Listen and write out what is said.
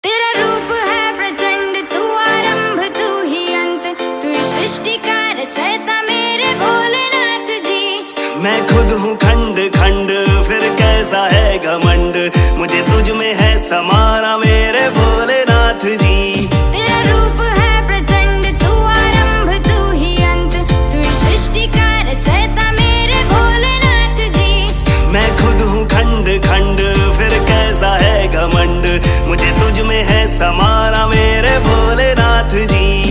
तेरा रूप है प्रचंड, तू आरंभ तू ही अंत, तू सृष्टि का रचयिता मेरे भोलेनाथ जी। मैं खुद हूँ खंड खंड, फिर कैसा है घमंड, मुझे तुझ में है समाना मेरे भोलेनाथ जी। तेरा रूप है प्रचंड, तू आरंभ तू ही अंत, तू सृष्टि का रचयिता मेरे भोलेनाथ जी। मैं खुद हूँ खंड खंड, फिर कैसा है घमंड, मुझे तुझ में है समाना मेरे भोलेनाथ जी।